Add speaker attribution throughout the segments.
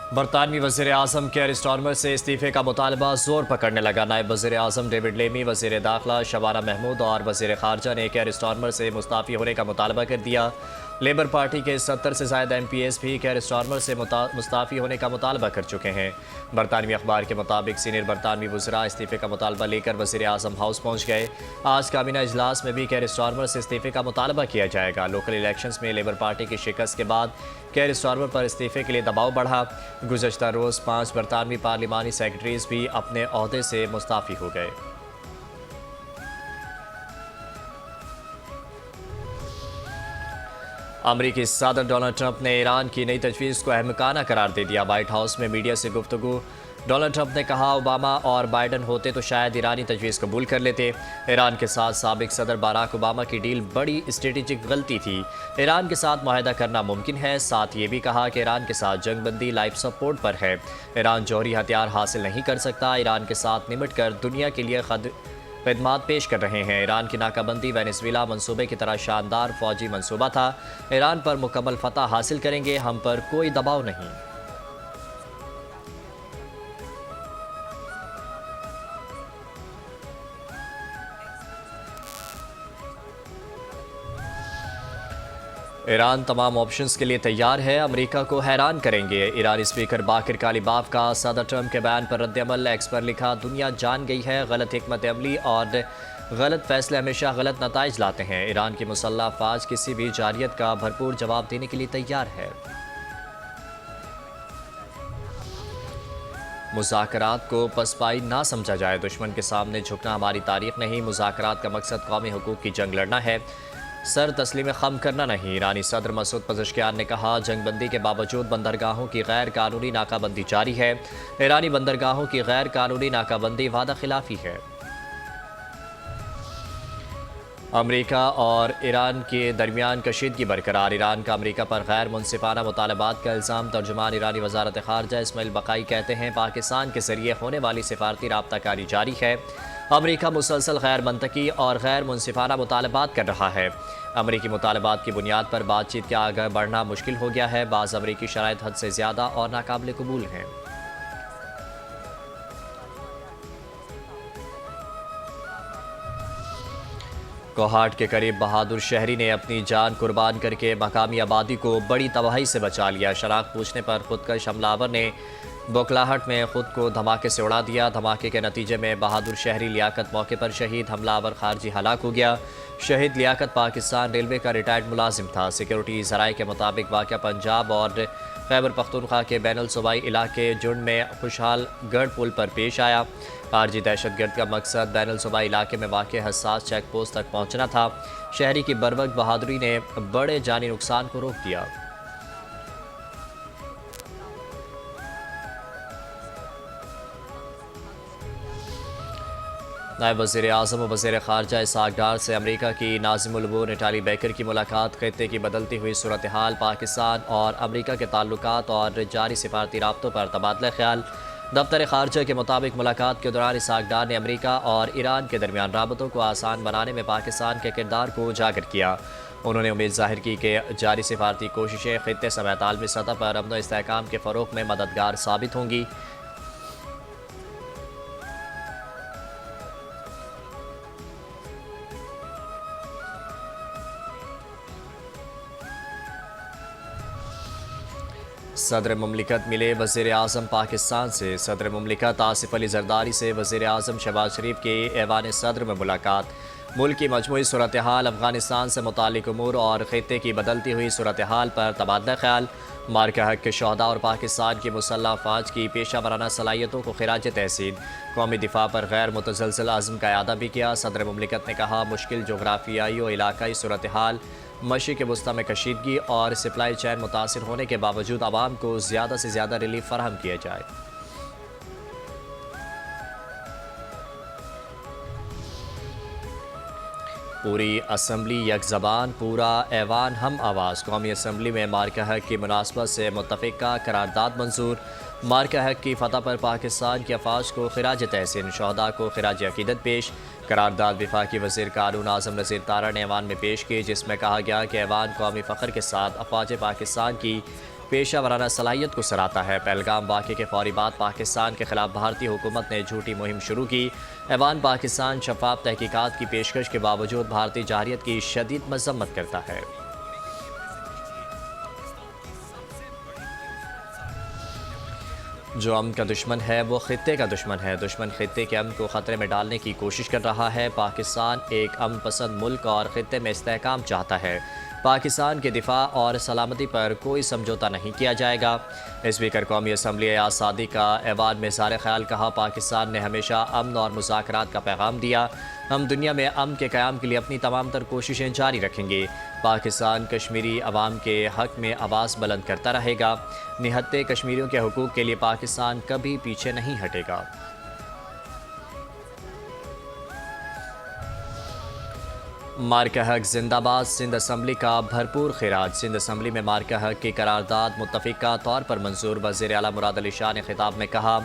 Speaker 1: बरतानवी वज़ीर आज़म care Starmer से इस्तीफ़े का मुतालबा जोर पकड़ने लगा। नायब वज़ीर आज़म डेविड लेमी, वज़ीर दाखिला शबाना महमूद और वज़ीर ख़ारजा ने केयर स्टारमर से मुस्ताफ़ी होने का मुतालबा कर दिया। लेबर पार्टी के 70 से ज़ायद MPs भी केयर स्टारमर से मुस्ताफ़ी होने का मुतालबा कर चुके हैं। बरतानवी अखबार के मुताबिक सीनियर बरतानवी वज़रा इस्तीफ़े का मुतालबा लेकर वज़ीर आज़म हाउस पहुँच गए। आज काबीना इजलास में भी केयर स्टारमर से इस्तीफ़े का मुतालबा किया जाएगा। लोकल इलेक्शंस में लेबर पार्टी की शिकस्त के बाद केयर स्टारमर पर इस्तीफ़े के लिए दबाव बढ़ा। गुज़श्ता रोज़ 5 बरतानवी पार्लिमानी सेक्रेटरीज भी अपने ओहदे से मुस्ताफ़ी हो गए। अमरीकी सदर डोनाल्ड ट्रंप ने ईरान की नई तजवीज़ को अहमकाना करार दे दिया। व्हाइट हाउस में मीडिया से गुफ्तगू डोनाल्ड ट्रंप ने कहा, ओबामा और बाइडन होते तो शायद ईरानी तजवीज़ कबूल कर लेते। ईरान के साथ साबिक सदर बाराक ओबामा की डील बड़ी स्ट्रेटेजिक गलती थी। ईरान के साथ मुआहदा करना मुमकिन है। साथ ये भी कहा कि ईरान के साथ जंगबंदी लाइफ सपोर्ट पर है। ईरान जौहरी हथियार हासिल नहीं कर सकता। ईरान के साथ निमट कर दुनिया के लिए खदमात पेश कर रहे हैं। ईरान की नाकाबंदी वेनेजुएला मंसूबे की तरह शानदार फौजी मंसूबा था। ईरान पर मुकम्मल फतह हासिल करेंगे, हम पर कोई दबाव नहीं। ईरान तमाम ऑप्शंस के लिए तैयार है, अमेरिका को हैरान करेंगे। ईरानी स्पीकर बाकिर कालिबाफ का सदर ट्रंप के बयान पर रद्द-ए-अमल। एक्स पर लिखा, दुनिया जान गई है गलत हिकमत अमली और गलत फैसले हमेशा गलत नताइज लाते हैं। ईरान की मुसल्लह अफवाज किसी भी जारियत का भरपूर जवाब देने के लिए तैयार है। मुज़ाकरात को पसपाई ना समझा जाए। दुश्मन के सामने झुकना हमारी तारीख नहीं। मुज़ाकरात का मकसद कौमी हुकूक की जंग लड़ना है, सर तस्लीम खम करना नहीं। ईरानी सदर मसूद पज़ेश्कियान ने कहा, जंगबंदी के बावजूद बंदरगाहों की गैर कानूनी नाकाबंदी जारी है। ईरानी बंदरगाहों की गैर कानूनी नाकाबंदी वादा खिलाफी है। अमेरिका और ईरान के दरमियान कशीदगी बरकरार। ईरान का अमेरिका पर गैर मुनसिफाना मुतालबात का इल्ज़ाम। तर्जुमान ईरानी वज़ारत ख़ारजा इस्माइल बक़ाई कहते हैं, पाकिस्तान के ज़रिए होने वाली सिफारती राब्ताकारी जारी है। अमेरिका मुसलसल गैर मंतकी और गैर मुनसिफाना मुतालबात कर रहा है। अमेरिकी मुतालबात की बुनियाद पर बातचीत के आगे बढ़ना मुश्किल हो गया है। बाज़ अमेरिकी शराइत हद से ज़्यादा और नाकाबिल कबूल हैं। कोहाट के करीब बहादुर शहरी ने अपनी जान कुर्बान करके मकामी आबादी को बड़ी तबाही से बचा लिया। शराख पूछने पर खुदकश हमलावर ने बोखलाहट में खुद को धमाके से उड़ा दिया। धमाके के नतीजे में बहादुर शहरी लियाकत मौके पर शहीद, हमलावर खारजी हलाक हो गया। शहीद लियाकत पाकिस्तान रेलवे का रिटायर्ड मुलाजिम था। सिक्योरिटी ज़राए के मुताबिक वाक़या पंजाब और खैबर पख्तूनख्वा के बैनुल सूबाई इलाके जुंड में खुशहाल गढ़ पुल पर पेश आया। खारजी दहशतगर्द का मकसद बैनुल सूबाई इलाके में वाक़ हसास चेक पोस्ट तक पहुँचना था। शहरी की बरवक्त बहादुरी ने बड़े जानी नुकसान को रोक दिया। नायब वज़ीर आज़म और वज़ीर ख़ारजा इसहाक़ डार से अमेरिका की नाज़िमुल उमूर नटाली बैकर की मुलाकात। ख़ित्ते की बदलती हुई सूरत हाल, पाकिस्तान और अमेरिका के ताल्लुकात और जारी सिफारती राब्तों पर तबादला ख्याल। दफ्तर ख़ारजा के मुताबिक मुलाकात के दौरान इसहाक़ डार ने अमेरिका और ईरान के दरमियान राबतों को आसान बनाने में पाकिस्तान के किरदार को उजागर किया। उन्होंने उम्मीद ज़ाहिर की कि जारी सिफारती कोशिशें ख़ित्ते समेत आलमी सतह पर अमन व इस्तेहकाम के फ़रोग़ में मददगार साबित होंगी। सदर मुमलिकत मिले वज़ीर आज़म पाकिस्तान से। सदर मुमलिकत आसिफ अली जरदारी से वज़ीर आज़म शहबाज शरीफ के ऐवान सदर में मुलाकात। मुल्क की मजमूई सूरत हाल, अफ़गानिस्तान से मुतालिक उमूर और ख़ित्ते की बदलती हुई सूरत हाल पर तबादला ख्याल। मार्का हक के शहदा और पाकिस्तान की मुसल्लह अफ़वाज की पेशा वराना सलाहियतों को खिराज तहसीन। कौमी दिफा पर गैर मुतसलसल अज़्म का इआदा भी किया। सदर मुमलिकत ने कहा, मुश्किल जोग्राफियाई और इलाकाई सूरत हाल, मशरिक़ वस्ती में कशीदगी और सप्लाई चैन मुतासिर होने के बावजूद आवाम को ज़्यादा से ज़्यादा रिलीफ फराहम किया जाए। पूरी असम्बली यक ज़बान, पूरा ऐवान हम आवाज़। कौमी असम्बली में मार्का हक की मुनासबत से मुत्तफ़िका करारदाद मंजूर। मार्का हक की फतह पर पाकिस्तान की अफवाज को खिराज तहसीन, शहदा को खिराज अकीदत पेश। करारदाद वफाकी वज़ीर कानून आज़म नज़ीर तारा ने ऐवान में पेश की, जिसमें कहा गया कि ऐवान कौमी फ़ख्र के साथ अफवाज पाकिस्तान की पेशा वराना सलाहियत को सराहता है। पहलगाम वाक़े के फौरी बाद पाकिस्तान के खिलाफ भारतीय हुकूमत ने झूठी मुहिम शुरू की। ऐवान पाकिस्तान शफाफ तहकीकात की पेशकश के बावजूद भारतीय जारहियत की शदीद मजम्मत करता है। जो अमन का दुश्मन है वो खित्ते का दुश्मन है। दुश्मन खित्ते के अमन को ख़तरे में डालने की कोशिश कर रहा है। पाकिस्तान एक अमन पसंद मुल्क और खित्ते में इस्तेहकाम चाहता है। पाकिस्तान के दिफा और सलामती पर कोई समझौता नहीं किया जाएगा। स्पीकर कौमी असम्बली एयाज सादी का ऐवान में इज़हार ख्याल कहा, पाकिस्तान ने हमेशा अमन और मुज़ाकरात का पैगाम दिया। हम दुनिया में अमन के क़याम के लिए अपनी तमाम तर कोशिशें जारी रखेंगे। पाकिस्तान कश्मीरी अवाम के हक़ में आवाज़ बुलंद करता रहेगा। निहत्ते कश्मीरियों के हकूक़ के लिए पाकिस्तान कभी पीछे नहीं हटेगा। मार्का हक जिंदाबाद। सिंध असम्बली का भरपूर खिराज। सिंध असम्बली में मार्का हक की करारदाद मुत्तफ़िका तौर पर मंजूर। वज़ीर आला मुराद अली शाह ने खिताब में कहा,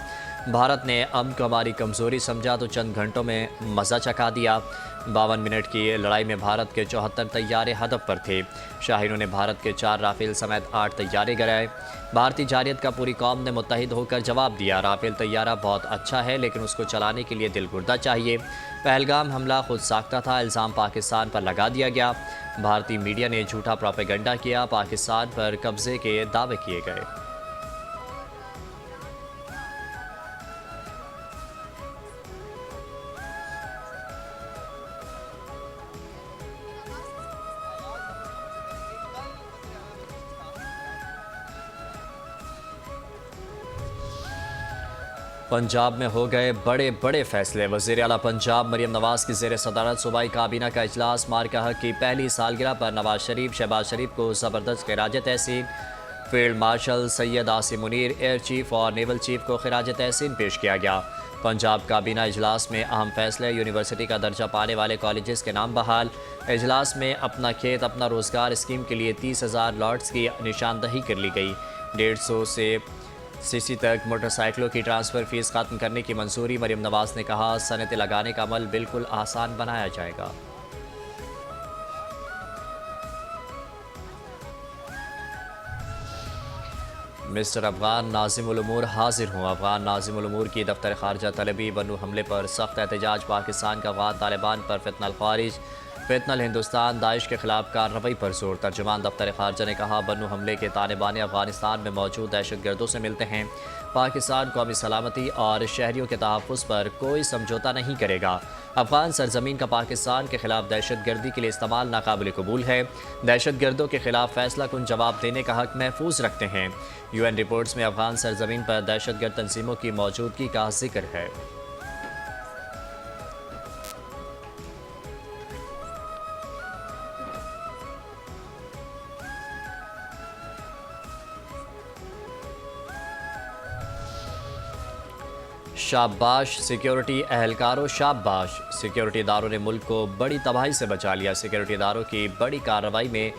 Speaker 1: भारत ने अमन को हमारी कमज़ोरी समझा तो चंद घंटों में मज़ा चखा दिया। 52 मिनट की लड़ाई में भारत के 74 तैयारे हदफ पर थे। शाहीनों ने भारत के 4 राफेल समेत 8 तैयारे गिराए। भारतीय जारियत का पूरी कौम ने मुत्तहिद होकर जवाब दिया, राफेल तैयारा बहुत अच्छा है लेकिन उसको चलाने के लिए दिलगुर्दा चाहिए। पहलगाम हमला खुद साख्ता था, इल्ज़ाम पाकिस्तान पर लगा दिया गया। भारतीय मीडिया ने झूठा प्रोपेगेंडा किया, पाकिस्तान पर कब्जे के दावे किए गए। पंजाब में हो गए बड़े बड़े फैसले। वज़ीर आला पंजाब मरीम नवाज़ की ज़ेर सदारत सूबाई काबीना का इजलास। मार्का हक की पहली सालगिरह पर नवाज शरीफ, शहबाज शरीफ को ज़बरदस्त खिराज तहसीन। Field marshal Syed Asim Munir, air chief और नेवल चीफ को खिराज तहसीन पेश किया गया। पंजाब काबीना इजलास में अहम फैसले। यूनिवर्सिटी का दर्जा पाने वाले कॉलेजेस के नाम बहाल। इजलास में अपना खेत अपना रोज़गार स्कीम के लिए 30,000 लॉट्स की निशानदही कर ली गई। 150 से सीसी तक मोटरसाइकिलों की ट्रांसफ़र फ़ीस ख़त्म करने की मंजूरी। मरीम नवाज़ ने कहा, सनतें लगाने का अमल बिल्कुल आसान बनाया जाएगा। मिस्टर अफ़गान नाज़िम उल उमूर हाजिर हूँ। अफ़गान नाज़िम उल उमूर की दफ्तर ख़ारजा तलबी। बन्नू हमले पर सख्त एहतजाज। पाकिस्तान का अफ़गान तालिबान पर फितनल ख़ारिज, फितनल हिंदुस्तान, दाइश के खिलाफ कार्रवाई पर जोर। तर्जुमान दफ्तर ख़ारजा ने कहा, बन्नू हमले के तालिबान अफ़गानिस्तान में मौजूद दहशतगर्दों से मिलते हैं। पाकिस्तान कौमी सलामती और शहरियों के तहफ़्फ़ुज़ पर कोई समझौता नहीं करेगा। अफ़गान सरजमीन का पाकिस्तान के खिलाफ दहशतगर्दी के लिए इस्तेमाल नाकाबिल कबूल है। दहशतगर्दों के खिलाफ फैसला कुन जवाब देने का हक़ महफूज रखते हैं। UN रिपोर्ट्स में अफ़गान सरजमीन पर दहशतगर्द तंजीमों की मौजूदगी का जिक्र है। शाबाश सिक्योरिटी अहलकारों, शाबाश। सिक्योरिटी इदारों ने मुल्क को बड़ी तबाही से बचा लिया। सिक्योरिटी इदारों की बड़ी कार्रवाई में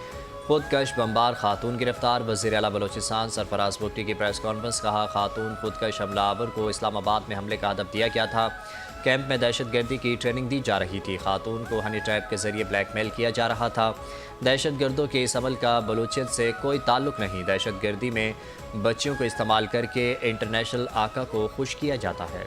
Speaker 1: खुदकश बमबार खातून गिरफ्तार। वज़ीर आला बलोचिस्तान सरफराज भुट्टी की प्रेस कॉन्फ्रेंस। कहा, खातून खुदकश हमलावर को इस्लामाबाद में हमले का हदफ दिया गया था। कैंप में दहशतगर्दी की ट्रेनिंग दी जा रही थी। खातून को हनी ट्रैप के जरिए ब्लैकमेल किया जा रहा था। दहशतगर्दों के इस अमल का बलूचियत से कोई ताल्लुक नहीं। दहशतगर्दी में बच्चियों को इस्तेमाल करके इंटरनेशनल आका को खुश किया जाता है।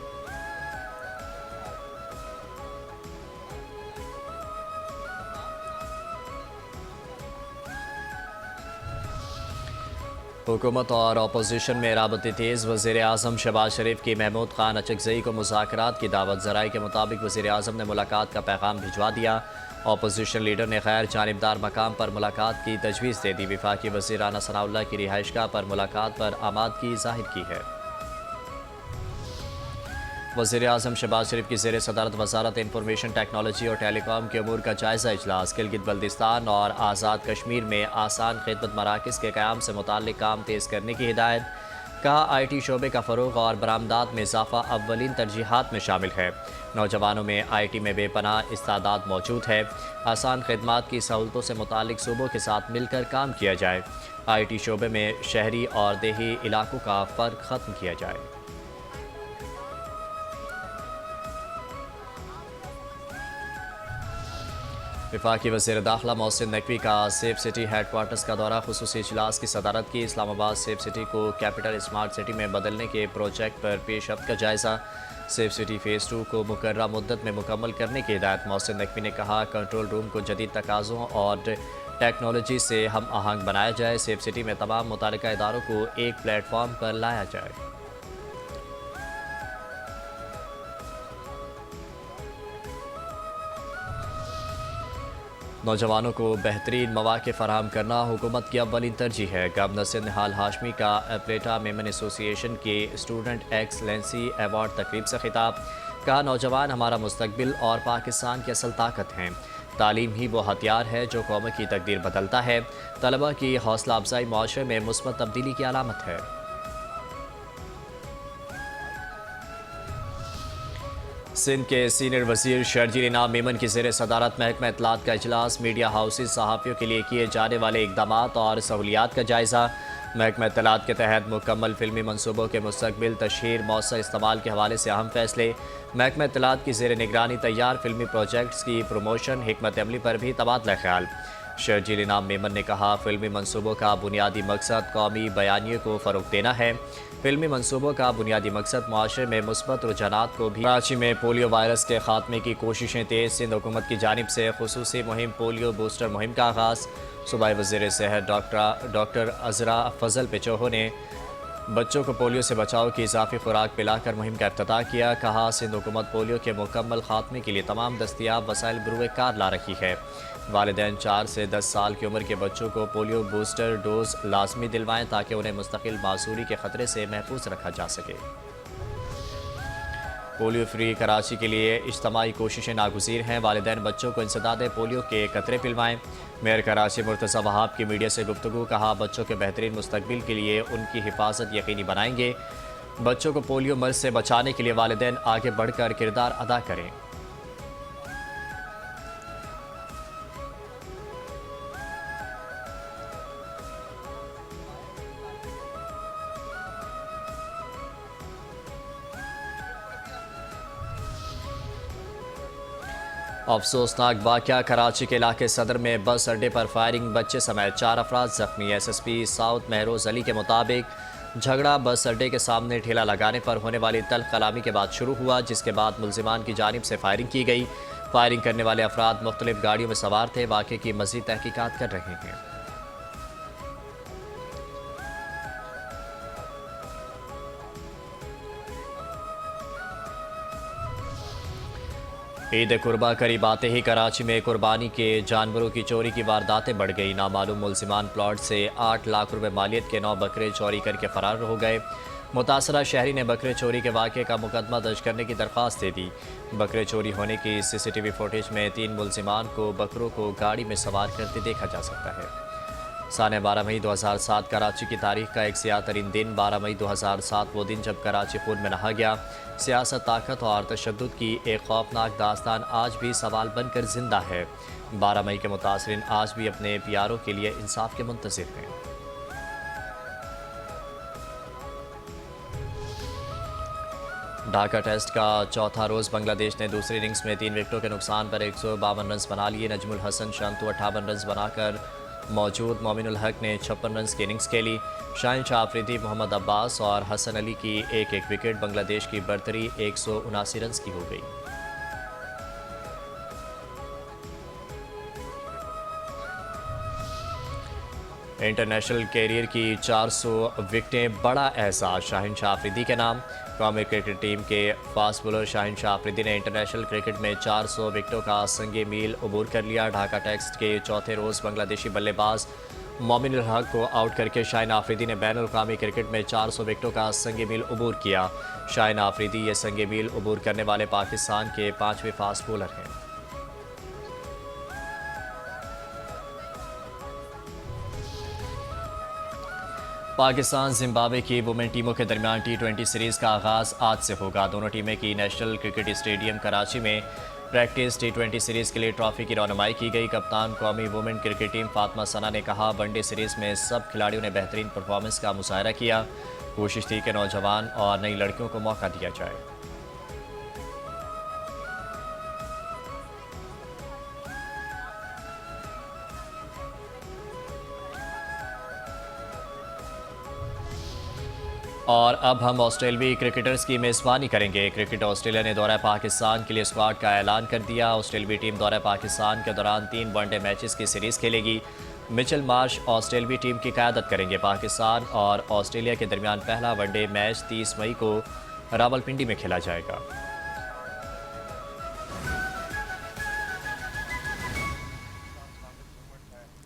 Speaker 1: हुकूमत और अपोजिशन में राबते तेज़। वज़ीर आज़म शहबाज शरीफ की महमूद खान अचकज़ई को मुज़ाकरात की दावत। ज़राए के मुताबिक वज़ीर आज़म ने मुलाकात का पैगाम भिजवा दिया। अपोजिशन लीडर ने गैर जानिबदार मकाम पर मुलाकात की तजवीज़ दे दी। वफाकी वज़ीर राना सनाउल्लाह की रिहाइशगाह पर मुलाकात पर आमादगी ज़ाहिर की है। वज़ीर आज़म शहबाज शरीफ की ज़ेर सदारत वज़ारत इंफॉर्मेशन टेक्नोलॉजी और टेलीकॉम के अमूर का जायज़ा इजलास। गिलगित बल्तिस्तान और आज़ाद कश्मीर में आसान खिदमत मराकज़ के क़याम से मुताल्लिक़ काम तेज़ करने की हिदायत। कहा, IT शोबे का फ़रोग़ और बरामदात में इजाफ़ा अव्वलीन तरजीहात में शामिल है। नौजवानों में IT में बेपनाह इस्तादाद मौजूद है। आसान खिदमात की सहूलतों से मुताल्लिक़ सूबों के साथ मिलकर काम किया जाए। IT शोबे में शहरी और देही इलाकों का फ़र्क ख़त्म किया जाए। वफाकी वज़ीर दाखिला मोहसिन नकवी का सेफ सिटी हेडक्वार्टर्स का दौरा, खुसूसी इजलास की सदारत की। इस्लामाबाद सेफ सिटी को कैपिटल स्मार्ट सिटी में बदलने के प्रोजेक्ट पर पेशरफ्त का जायज़ा। सेफ सिटी फ़ेज़ 2 को मुकर्रर मुद्दत में मुकम्मल करने की हिदायत। मोहसिन नकवी ने कहा, कंट्रोल रूम को जदीद तकाज़ों और टेक्नोलॉजी से हम आहंग बनाया जाए। सेफ सिटी में तमाम मुतालिका इदारों को एक प्लेटफॉर्म पर लाया जाए। नौजवानों को बेहतरीन मौक़े फराहम करना हुकूमत की अव्वलीन तरजीह है। गवर्नर सिंध निहाल हाशमी का एप्लेटा मेमन एसोसिएशन के स्टूडेंट एक्सलेंसी अवार्ड तकरीब से खिताब। कहा, नौजवान हमारा मुस्तकबिल और पाकिस्तान की असल ताकत हैं। तालीम ही वो हथियार है जो कौम की तकदीर बदलता है। तलबा की हौसला अफजाई माशरे में मुस्बत तब्दीली की अलामत है। सिंध के सीनियर वजीर शर्जील इनाम मेमन की ज़ेर सदारत महकमा इत्तलात का इजलास। मीडिया हाउसेज सहाफ़ियों के लिए किए जाने वाले इक़दाम और सहूलियात का जायज़ा। महकमा इत्तलात के तहत मुकम्मल फिल्मी मनसूबों के मुस्तक़बिल तशहीर मौसर इस्तेमाल के हवाले से अहम फैसले। महकमा इत्तलात की ज़ेर निगरानी तैयार फिल्मी प्रोजेक्ट्स की प्रमोशन हिकमत अमली पर भी तबादला ख्याल। शर्जील इनाम मेमन ने कहा, फिल्मी मनसूबों का बुनियादी मकसद कौमी बयानिए को फ़रोग़ देना है। फिल्मी मनसूबों का बुनियादी मकसद मुआशरे में मुस्बत रुझानात को भी। कराची में पोलियो वायरस के खात्मे की कोशिशें तेज़। सिंध हुकूमत की जानिब से खुसूसी मुहिम पोलियो बूस्टर मुहिम का आगाज़। सूबाई वज़ीर सेहत डॉक्टर अज़रा फजल पिचोहो ने बच्चों को पोलियो से बचाव की इजाफी खुराक पिलाकर मुहिम का इफ्तिताह किया। कहा, सिंध हुकूमत पोलियो के मुकम्मल खात्मे के लिए तमाम दस्तियाब वसाइल बरूए कार ला रही है। वालिदैन 4 से 10 साल की उम्र के बच्चों को पोलियो बूस्टर डोज लाजमी दिलवाएं ताकि उन्हें मुस्तकिल मासूरी के ख़तरे से महफूज रखा जा सके। पोलियो फ्री कराची के लिए इज्तमाई कोशिशें नागुज़ीर हैं। वालिदैन बच्चों को इंसदाद पोलियो के कतरे पिलवाएं। मेयर कराची मुर्तज़ा वहाब की मीडिया से गुफ्तगू। कहा, बच्चों के बेहतरीन मुस्तकबिल के लिए उनकी हिफाजत यकीनी बनाएंगे। बच्चों को पोलियो मर्ज़ से बचाने के लिए वालिदैन आगे बढ़कर किरदार अदा करें। अफसोसनाक वाक़या कराची के इलाके सदर में बस अड्डे पर फायरिंग, बच्चे समेत 4 अफराद जख्मी। SSP साउथ महरोज अली के मुताबिक झगड़ा बस अड्डे के सामने ठेला लगाने पर होने वाली तल्ख कलामी के बाद शुरू हुआ, जिसके बाद मुल्जिमान की जानिब से फायरिंग की गई। फायरिंग करने वाले अफराद मुख्तलिफ गाड़ियों में सवार थे। वाक़े की मज़ीद तहकीकात कर रहे हैं। ईद कुर्बा करीब आते ही कराची में कुर्बानी के जानवरों की चोरी की वारदातें बढ़ गई। नामालूम मुल्जिमान प्लॉट से 8 लाख रुपए मालियत के 9 बकरे चोरी करके फरार हो गए। मुतासरा शहरी ने बकरे चोरी के वाक़े का मुकदमा दर्ज करने की दरख्वास्त दे दी। बकरे चोरी होने की CCTV फुटेज में 3 मुल्जिमान को बकरों को गाड़ी में सवार करते देखा जा सकता है। सन 12 मई 2007 कराची की तारीख का एक सियाह तरीन दिन। 12 मई 2007 वो दिन जब कराची खून में नहा गया। सियासत, ताकत और तशद्दुद की एक खौफनाक दास्तान आज भी सवाल बनकर जिंदा है। 12 मई के मुतासरीन आज भी अपने प्यारों के लिए इंसाफ के मुंतज़िर हैं। ढाका टेस्ट का चौथा रोज़ बांग्लादेश ने दूसरी इनिंग्स में 3 विकेटों के नुकसान पर 152 रन बना लिए। नजमुल हसन शंतु 58 रन बनाकर मौजूद। मोमिनुल हक ने 56 रन की इनिंग्स खेली। शाहिन शाह अफरीदी, मोहम्मद अब्बास और हसन अली की एक एक विकेट। बांग्लादेश की बरतरी 179 रन की हो गई। इंटरनेशनल कैरियर की 400 विकेटें, बड़ा एहसास शाहिन शाह अफरीदी के नाम। कौमी क्रिकेट टीम के फास्ट बॉलर शाहिन शाह अफरीदी ने इंटरनेशनल क्रिकेट में 400 विकेटों का संगे मील अबूर कर लिया। ढाका टेस्ट के चौथे रोज़ बांग्लादेशी बल्लेबाज मोमिनुल हक को आउट करके शाहिन अफरीदी ने बैनुल अक़वामी क्रिकेट में 400 विकेटों का संगे मील अबूर किया। शाहिन अफरीदी ये संगे मील अबूर करने वाले पाकिस्तान के 5वें फास्ट बॉलर हैं। पाकिस्तान जिम्बाब्वे की वुमेन टीमों के दरमियान T20 सीरीज़ का आगाज़ आज से होगा। दोनों टीमें की नेशनल क्रिकेट स्टेडियम कराची में प्रैक्टिस T20 सीरीज़ के लिए ट्रॉफी की रौनमाई की गई। कप्तान कौमी वुमेन क्रिकेट टीम फातिमा सना ने कहा, वनडे सीरीज़ में सब खिलाड़ियों ने बेहतरीन परफॉर्मेंस का मुजाहरा किया। कोशिश थी कि नौजवान और नई लड़कियों को मौका दिया जाए। और अब हम ऑस्ट्रेलियाई क्रिकेटर्स की मेज़बानी करेंगे। क्रिकेट ऑस्ट्रेलिया ने दौरा पाकिस्तान के लिए स्क्वाड का ऐलान कर दिया। ऑस्ट्रेलियाई टीम दौरा पाकिस्तान के दौरान 3 वनडे मैचेस की सीरीज़ खेलेगी। मिचेल मार्श ऑस्ट्रेलियाई टीम की क़यादत करेंगे। पाकिस्तान और ऑस्ट्रेलिया के दरमियान पहला वनडे मैच 30 मई को रावलपिंडी में खेला जाएगा।